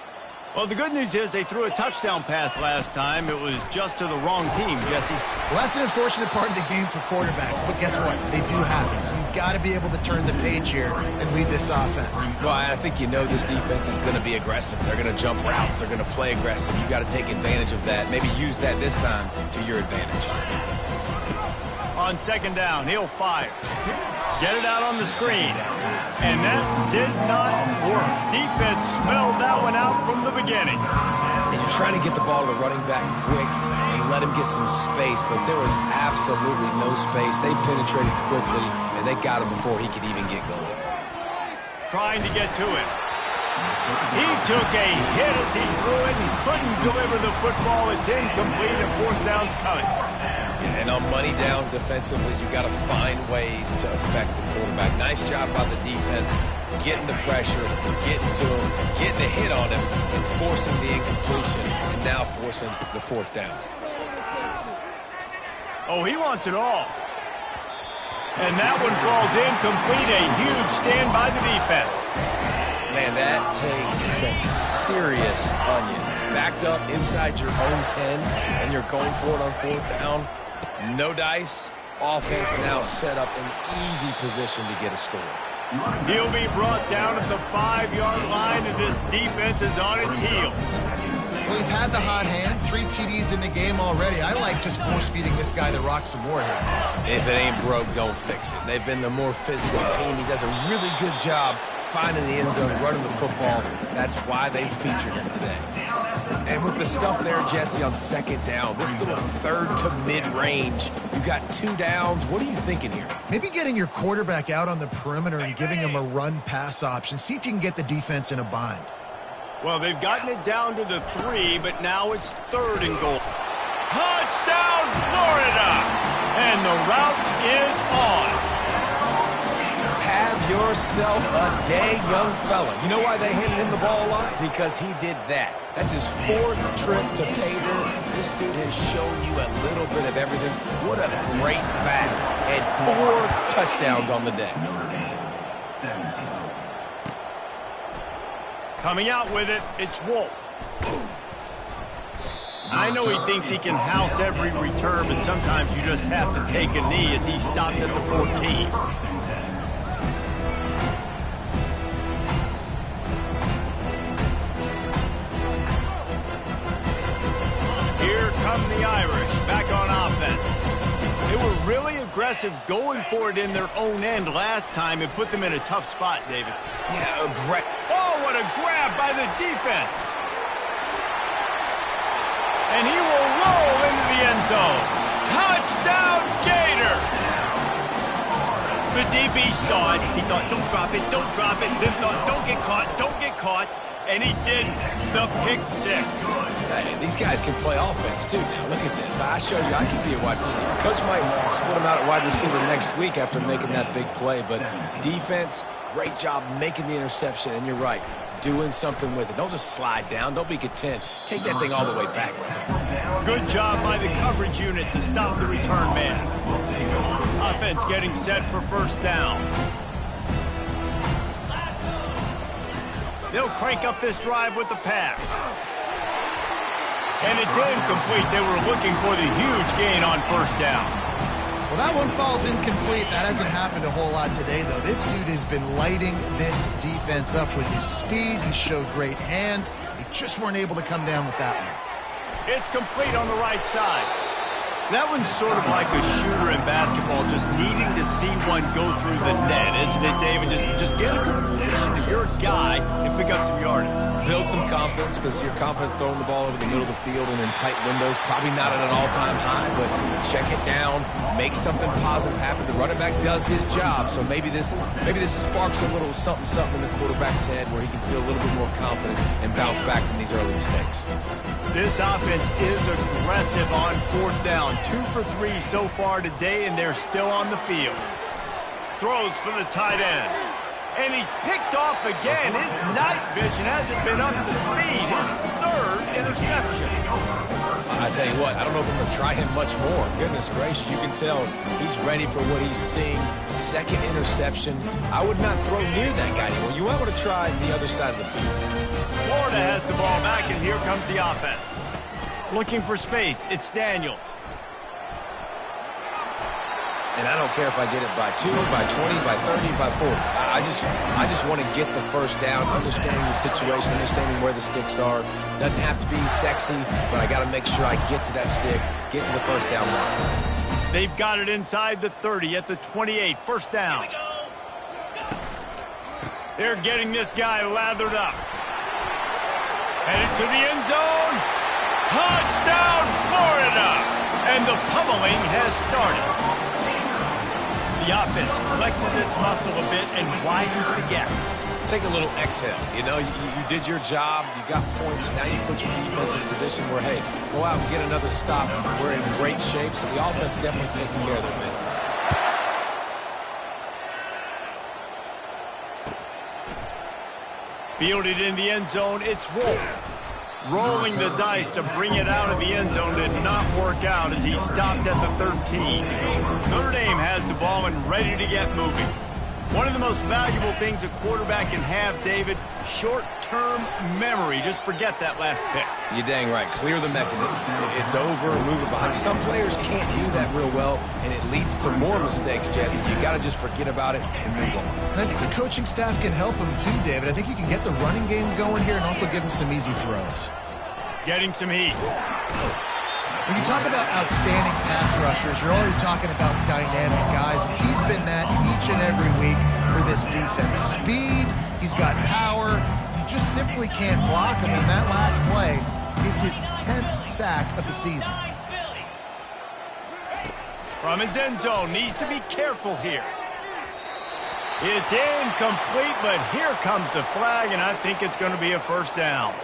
Well, the good news is they threw a touchdown pass last time. It was just to the wrong team, Jesse. Well, that's an unfortunate part of the game for quarterbacks, but guess what? They do have it, so you've got to be able to turn the page here and lead this offense. Well, I think you know this defense is going to be aggressive. They're going to jump routes. They're going to play aggressive. You've got to take advantage of that. Maybe use that this time to your advantage. On second down, he'll fire. Get it out on the screen. And that did not work. Defense smelled that one out from the beginning. And you're trying to get the ball to the running back quick and let him get some space, but there was absolutely no space. They penetrated quickly, and they got him before he could even get going. Trying to get to it. He took a hit as he threw it and couldn't deliver the football. It's incomplete, and fourth down's coming. And on money down defensively, you've got to find ways to affect the quarterback. Nice job by the defense, getting the pressure, getting to him, getting a hit on him, and forcing the incompletion, and now forcing the fourth down. Oh, he wants it all. And that one falls incomplete. A huge stand by the defense. Man, that takes some serious onions. Backed up inside your own 10, and you're going for it on fourth down. No dice. Offense now set up an easy position to get a score. He'll be brought down at the 5-yard line, and this defense is on its heels. Well, he's had the hot hand, 3 TDs in the game already. I like just force-feeding this guy the rock some more here. If it ain't broke, don't fix it. They've been the more physical team. He does a really good job finding the end zone, running the football. That's why they featured him today. And with the stuff there, Jesse, on second down, this little third to mid-range, you got 2 downs. What are you thinking here? Maybe getting your quarterback out on the perimeter and giving him a run-pass option. See if you can get the defense in a bind. Well, they've gotten it down to the 3, but now it's 3rd and goal. Touchdown, Florida! And the route is on. Have yourself a day, young fella. You know why they handed him the ball a lot? Because he did that. That's his 4th trip to pay dirt. This dude has shown you a little bit of everything. What a great back. And 4 touchdowns on the day. Coming out with it, it's Wolf. I know he thinks he can house every return, but sometimes you just have to take a knee as he stopped at the 14. Here come the Irish back on offense. They were really aggressive going for it in their own end last time. It put them in a tough spot, David. Yeah, Oh, what a grab by the defense. And he will roll into the end zone. Touchdown, Gator. The DB saw it. He thought, don't drop it, don't drop it. Then thought, don't get caught, don't get caught. And he didn't. The pick six. Hey, these guys can play offense, too. Now, look at this. I showed you I can be a wide receiver. Coach might split him out at wide receiver next week after making that big play. But defense, great job making the interception. And you're right. doing something with it. Don't just slide down. Don't be content. Take that thing all the way back. Good job by the coverage unit to stop the return man. Offense getting set for first down. They'll crank up this drive with the pass. And it's incomplete. They were looking for the huge gain on first down. Well, that one falls incomplete. That hasn't happened a whole lot today, though. This dude has been lighting this defense up with his speed. He showed great hands. They just weren't able to come down with that one. It's complete on the right side. That one's sort of like a shooter in basketball, just needing to see one go through the net, isn't it, David? Just get a completion to your guy and pick up some yardage. Build some confidence, because your confidence throwing the ball over the middle of the field and in tight windows, probably not at an all-time high, but check it down, make something positive happen. The running back does his job, so maybe this sparks a little something in the quarterback's head where he can feel a little bit more confident and bounce back from these early mistakes. This offense is aggressive on fourth down. 2 for 3 so far today, and they're still on the field. Throws for the tight end. And he's picked off again. His night vision hasn't been up to speed. His third interception. I tell you what, I don't know if I'm going to try him much more. Goodness gracious, you can tell he's ready for what he's seeing. Second interception. I would not throw near that guy anymore. You might want to try the other side of the field. Florida has the ball back, and here comes the offense. Looking for space. It's Daniels. And I don't care if I get it by 2, by 20, by 30, by 40. I just want to get the first down, understanding the situation, understanding where the sticks are. Doesn't have to be sexy, but I got to make sure I get to that stick, get to the first down line. They've got it inside the 30 at the 28. First down. They're getting this guy lathered up. Headed to the end zone. Touchdown, Florida! And the pummeling has started. The offense flexes its muscle a bit and widens the gap. Take a little exhale. You know, you did your job. You got points. Now you put your defense in a position where, hey, go out and get another stop. We're in great shape, so the offense definitely taking care of their business. Fielded in the end zone, it's Wolf. Rolling the dice to bring it out of the end zone did not work out as he stopped at the 13. Notre Dame has the ball and ready to get moving. One of the most valuable things a quarterback can have, David, short-term memory. Just forget that last pick. You're dang right. Clear the mechanism. It's over, move it behind. Some players can't do that real well, and it leads to more mistakes, Jesse. You got to just forget about it and move on. And I think the coaching staff can help him too, David. I think you can get the running game going here and also give him some easy throws. Getting some heat. When you talk about outstanding pass rushers, you're always talking about dynamic guys, and he's been that each and every week for this defense. Speed, he's got power, you just simply can't block him, and that last play is his 10th sack of the season. From his end zone, needs to be careful here. It's incomplete, but here comes the flag, and I think it's going to be a first down.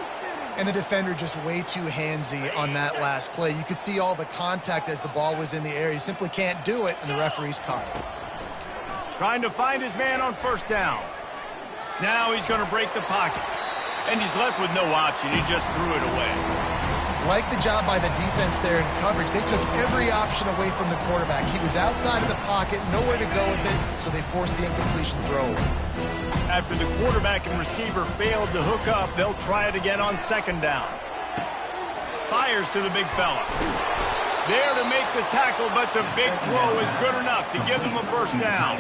And the defender just way too handsy on that last play. You could see all the contact as the ball was in the air. He simply can't do it, and the referee's caught it. Trying to find his man on first down. Now he's going to break the pocket. And he's left with no option. He just threw it away. Like the job by the defense there in coverage. They took every option away from the quarterback. He was outside of the pocket, nowhere to go with it, so they forced the incompletion throw. After the quarterback and receiver failed to hook up, they'll try it again on second down. Fires to the big fella. There to make the tackle, but the big throw is good enough to give them a first down.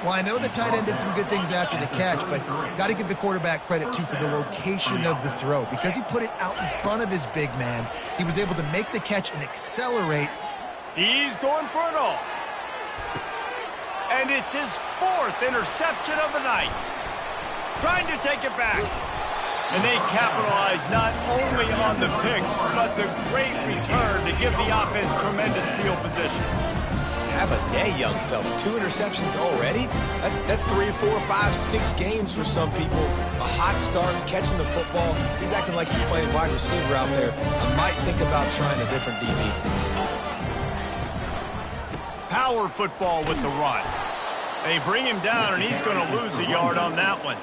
Well, I know the tight end did some good things after the catch, but got to give the quarterback credit, too, for the location of the throw. Because he put it out in front of his big man, he was able to make the catch and accelerate. He's going for it all. And it's his 4th interception of the night. Trying to take it back. And they capitalize not only on the pick, but the great return to give the offense tremendous field position. Have a day, young fella. 2 interceptions already? That's 3, 4, 5, 6 games for some people. A hot start, catching the football. He's acting like he's playing wide receiver out there. I might think about trying a different DB. Power football with the run. They bring him down, and he's going to lose a yard on that one.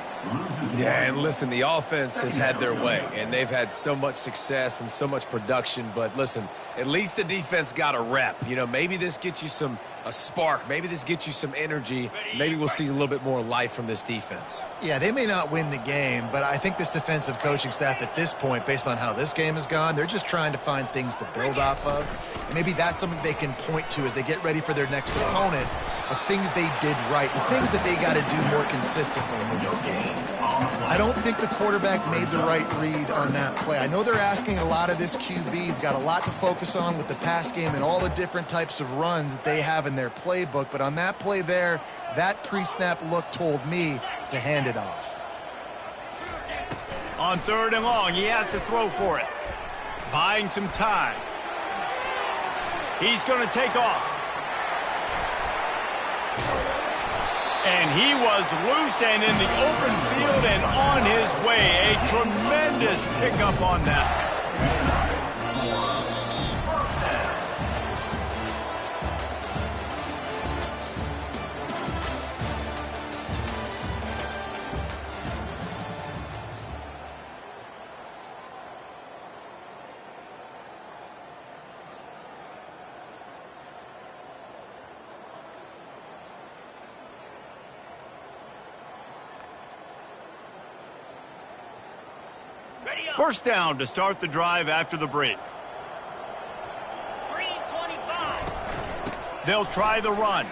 Yeah, and listen, the offense has had their way, and they've had so much success and so much production. But listen, at least the defense got a rep. You know, maybe this gets you a spark. Maybe this gets you some energy. Maybe we'll see a little bit more life from this defense. Yeah, they may not win the game, but I think this defensive coaching staff at this point, based on how this game has gone, they're just trying to find things to build off of. And maybe that's something they can point to as they get ready for their next opponent, of things they did right and things that they got to do more consistently moving forward. I don't think the quarterback made the right read on that play. I know they're asking a lot of this QB. He's got a lot to focus on with the pass game and all the different types of runs that they have in their playbook. But on that play there, that pre-snap look told me to hand it off. On 3rd and long, he has to throw for it. Buying some time. He's going to take off. And he was loose and in the open field and on his way. A tremendous pickup on that. First down to start the drive after the break. 3:25. They'll try the run.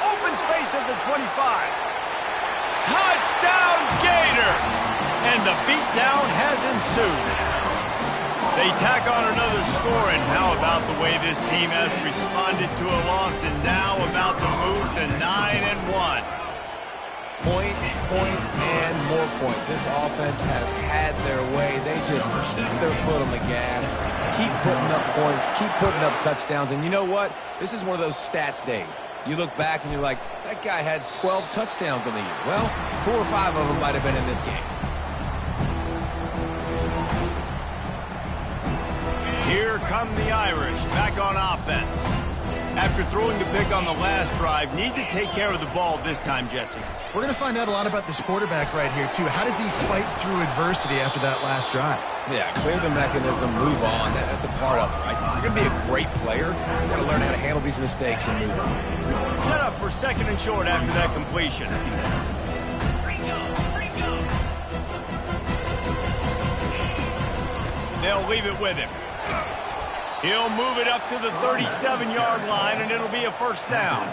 Open space at the 25. Touchdown Gator! And the beatdown has ensued. They tack on another score, and how about the way this team has responded to a loss and now about to move to 9-1. Points, and more points. This offense has had their way. They just keep their foot on the gas, keep putting up points, keep putting up touchdowns. And you know what? This is one of those stats days. You look back and you're like, that guy had 12 touchdowns in the year. Well, 4 or 5 of them might have been in this game. Here come the Irish, back on offense. After throwing the pick on the last drive, need to take care of the ball this time, Jesse. We're going to find out a lot about this quarterback right here, too. How does he fight through adversity after that last drive? Yeah, clear the mechanism, move on. That's a part of it, right? If you're going to be a great player, you've got to learn how to handle these mistakes and move on. Set up for 2nd and short after that completion. They'll leave it with him. He'll move it up to the 37-yard line, and it'll be a first down.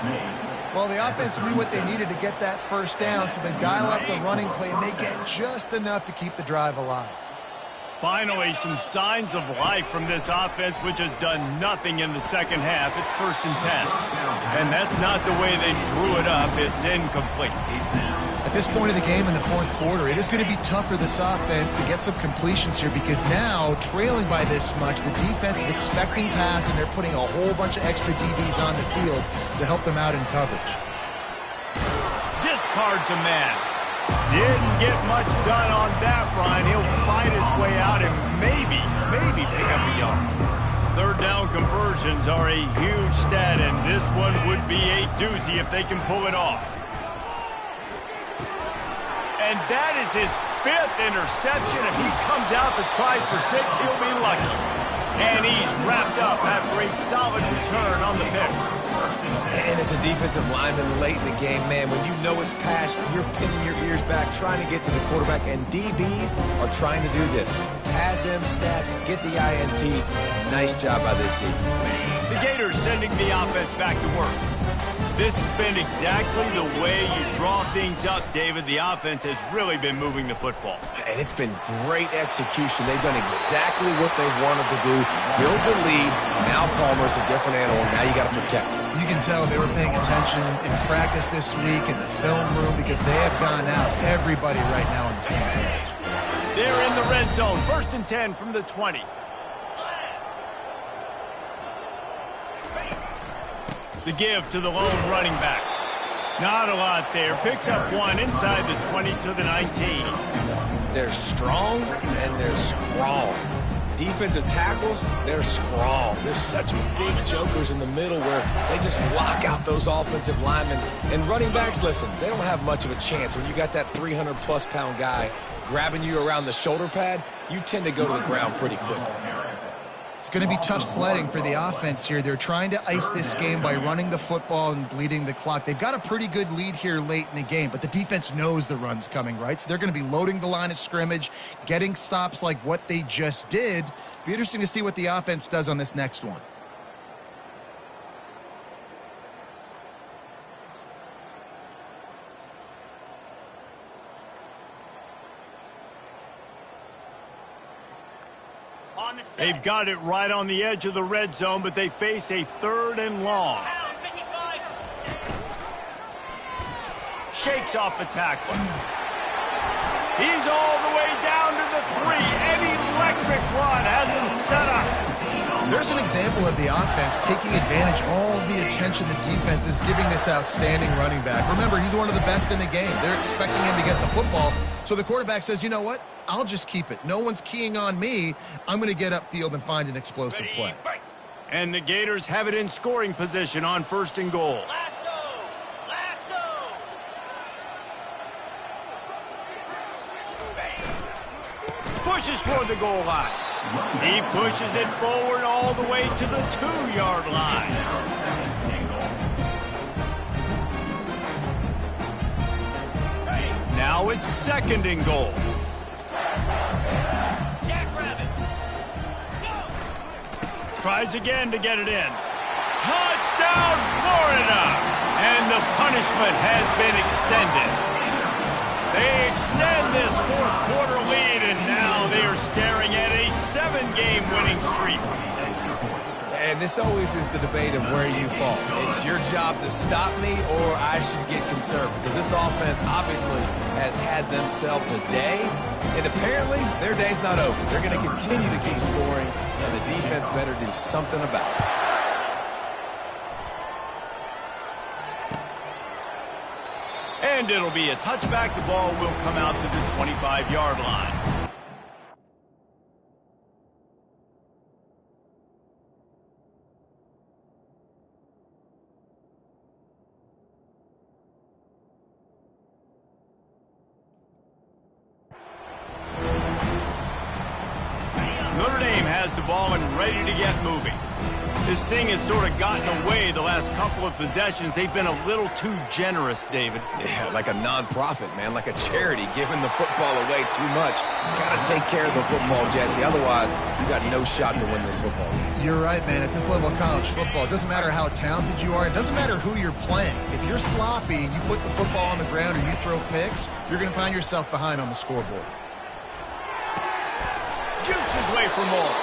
Well, the offense knew what they needed to get that first down, so they dial up the running play, and they get just enough to keep the drive alive. Finally, some signs of life from this offense, which has done nothing in the second half. It's 1st and 10. And that's not the way they drew it up. It's incomplete. At this point of the game in the 4th quarter, it is going to be tough for this offense to get some completions here because now, trailing by this much, the defense is expecting pass, and they're putting a whole bunch of extra DBs on the field to help them out in coverage. Discards a man. Didn't get much done on that run. He'll fight his way out and maybe pick up a yard. 3rd down conversions are a huge stat, and this one would be a doozy if they can pull it off. And that is his 5th interception. If he comes out to try for 6, he'll be lucky. And he's wrapped up after a solid return on the pick. And as a defensive lineman late in the game, man, when you know it's passed, you're pinning your ears back, trying to get to the quarterback, and DBs are trying to do this. Pad them stats, get the INT. Nice job by this team. The Gators sending the offense back to work. This has been exactly the way you draw things up, David. The offense has really been moving the football. And it's been great execution. They've done exactly what they've wanted to do. Build the lead. Now Palmer's a different animal. Now you got to protect him. You can tell they were paying attention in practice this week in the film room because they have gone out. Everybody right now on the same page. They're in the red zone. 1st and 10 from the 20. The give to the lone running back. Not a lot there. Picks up one inside the 20 to the 19. They're strong and they're strong. defensive tackles, they're strong. There's such big jokers in the middle where they just lock out those offensive linemen. And running backs, listen, they don't have much of a chance. When you got that 300-plus pound guy grabbing you around the shoulder pad, you tend to go to the ground pretty quickly. It's going to be tough sledding for the offense here. They're trying to ice this game by running the football and bleeding the clock. They've got a pretty good lead here late in the game, but the defense knows the run's coming, right? So they're going to be loading the line of scrimmage, getting stops like what they just did. Be interesting to see what the offense does on this next one. They've got it right on the edge of the red zone, but they face a 3rd and long. Shakes off the tackler. He's all the way down to the 3. An electric run has him set up. There's an example of the offense taking advantage of all the attention the defense is giving this outstanding running back. Remember, he's one of the best in the game. They're expecting him to get the football. So the quarterback says, you know what? I'll just keep it. No one's keying on me. I'm going to get upfield and find an explosive play. And the Gators have it in scoring position on 1st and goal. Pushes toward the goal line. He pushes it forward all the way to the 2-yard line. Now it's 2nd and goal. Tries again to get it in. Touchdown, Florida! And the punishment has been extended. They extend this 4th quarter lead, and now they are staring at a 7-game winning streak. And this always is the debate of where you fall. It's your job to stop me, or I should get conservative. Because this offense obviously has had themselves a day, and apparently their day's not over. They're going to continue to keep scoring, and the defense better do something about it. And it'll be a touchback. The ball will come out to the 25-yard line. Notre Dame has the ball and ready to get moving. This thing has sort of gotten away the last couple of possessions. They've been a little too generous, David. Yeah, like a nonprofit, man, like a charity, giving the football away too much. Got to take care of the football, Jesse. Otherwise, you got no shot to win this football game. You're right, man. At this level of college football, it doesn't matter how talented you are. It doesn't matter who you're playing. If you're sloppy and you put the football on the ground or you throw picks, you're going to find yourself behind on the scoreboard. Jukes his way for more.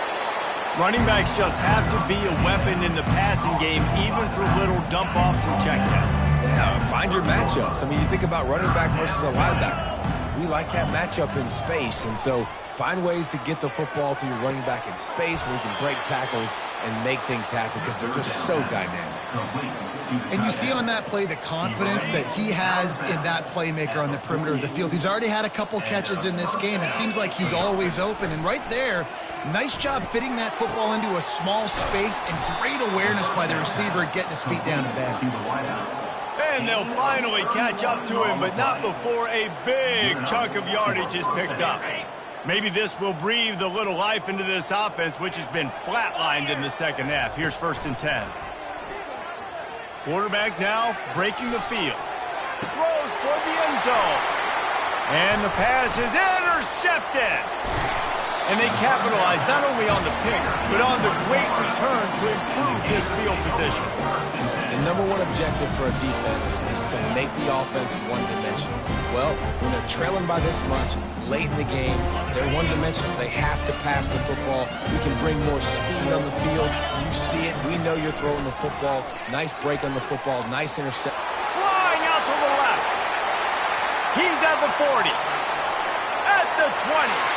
Running backs just have to be a weapon in the passing game, even for little dump-offs and checkdowns. Yeah, find your matchups. I mean, you think about running back versus a linebacker. We like that matchup in space, and so find ways to get the football to your running back in space where you can break tackles and make things happen because they're just so dynamic. And you see on that play the confidence that he has in that playmaker on the perimeter of the field. He's already had a couple catches in this game. It seems like he's always open. And right there, nice job fitting that football into a small space and great awareness by the receiver getting his feet down and back. And they'll finally catch up to him, but not before a big chunk of yardage is picked up. Maybe this will breathe a little life into this offense, which has been flatlined in the second half. Here's 1st and 10. Quarterback now breaking the field. Throws toward the end zone. And the pass is intercepted. And they capitalize not only on the pick, but on the great return to improve his field position. The number one objective for a defense is to make the offense one-dimensional. Well, when they're trailing by this much, late in the game, they're one-dimensional. They have to pass the football. We can bring more speed on the field. You see it. We know you're throwing the football. Nice break on the football. Nice intercept. Flying out to the left. He's at the 40. At the 20.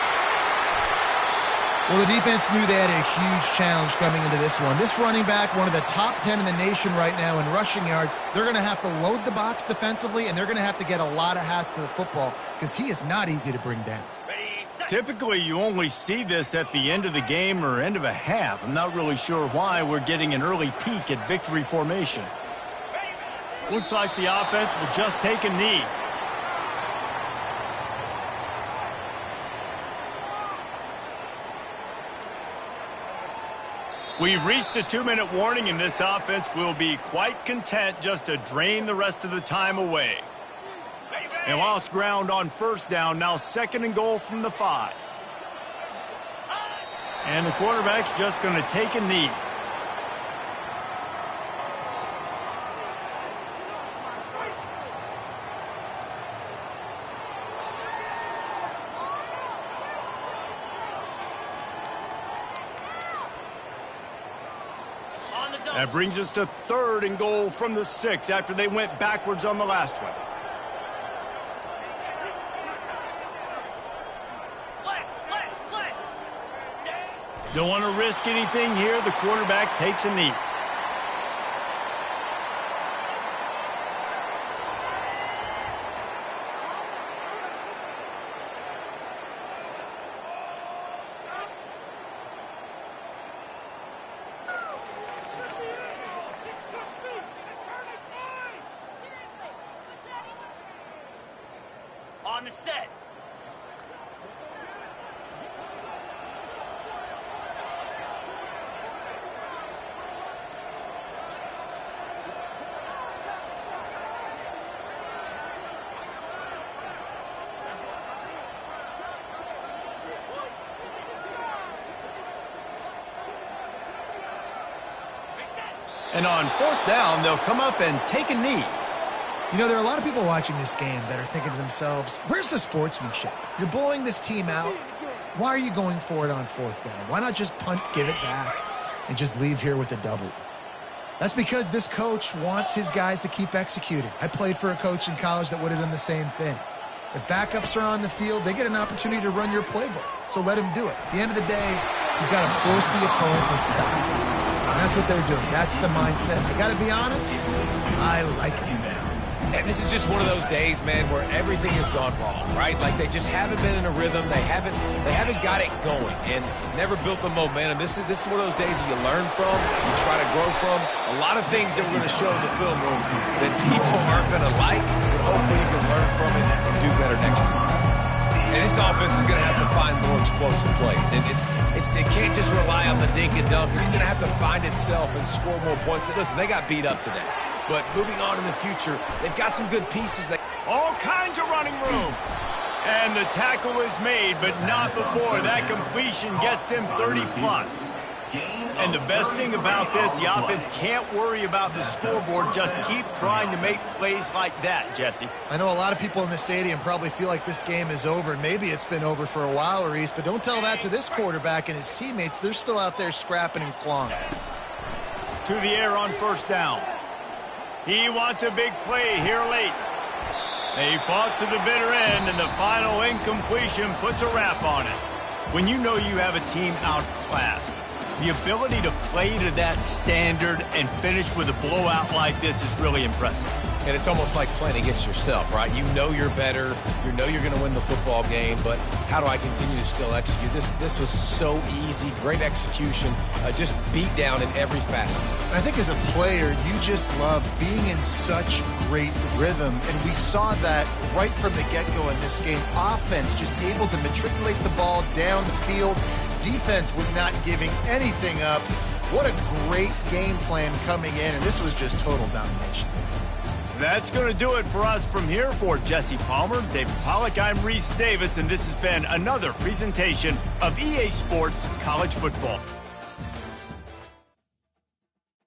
Well, the defense knew they had a huge challenge coming into this one. This running back, one of the top 10 in the nation right now in rushing yards, they're going to have to load the box defensively, and they're going to have to get a lot of hats to the football because he is not easy to bring down. Ready, set. Typically, you only see this at the end of the game or end of a half. I'm not really sure why we're getting an early peek at victory formation. Looks like the offense will just take a knee. We've reached a 2-minute warning, and this offense will be quite content just to drain the rest of the time away. They lost ground on first down, now 2nd and goal from the 5. And the quarterback's just going to take a knee. That brings us to 3rd and goal from the 6 after they went backwards on the last one. Don't want to risk anything here. The quarterback takes a knee. On the set. And on 4th down, they'll come up and take a knee. You know, there are a lot of people watching this game that are thinking to themselves, where's the sportsmanship? You're blowing this team out. Why are you going for it on 4th down? Why not just punt, give it back, and just leave here with a W? That's because this coach wants his guys to keep executing. I played for a coach in college that would have done the same thing. If backups are on the field, they get an opportunity to run your playbook. So let them do it. At the end of the day, you've got to force the opponent to stop. And that's what they're doing. That's the mindset. I got to be honest, I like it. And this is just one of those days, man, where everything has gone wrong, right? Like they just haven't been in a rhythm. They haven't got it going and never built the momentum. This is one of those days that you learn from, you try to grow from. A lot of things that we're going to show in the film room that people aren't going to like, but hopefully you can learn from it and do better next time. And this offense is going to have to find more explosive plays. And it can't just rely on the dink and dunk. It's going to have to find itself and score more points. Listen, they got beat up today. But moving on in the future, they've got some good pieces. All kinds of running room. And the tackle is made, but not before that completion gets them 30+. And the best thing about this, the offense can't worry about the scoreboard. Just keep trying to make plays like that, Jesse. I know a lot of people in the stadium probably feel like this game is over, and maybe it's been over for a while, Reese, but don't tell that to this quarterback and his teammates. They're still out there scrapping and clawing. To the air on 1st down. He wants a big play here late. They fought to the bitter end, and the final incompletion puts a wrap on it. When you know you have a team outclassed, the ability to play to that standard and finish with a blowout like this is really impressive. And it's almost like playing against yourself, right? You know you're better. You know you're going to win the football game, but how do I continue to still execute? This was so easy. Great execution. Just beat down in every facet. I think as a player, you just love being in such great rhythm, and we saw that right from the get-go in this game. Offense just able to matriculate the ball down the field. Defense was not giving anything up. What a great game plan coming in, and this was just total domination. That's going to do it for us from here. For Jesse Palmer, David Pollack, I'm Reese Davis, and this has been another presentation of EA Sports College Football.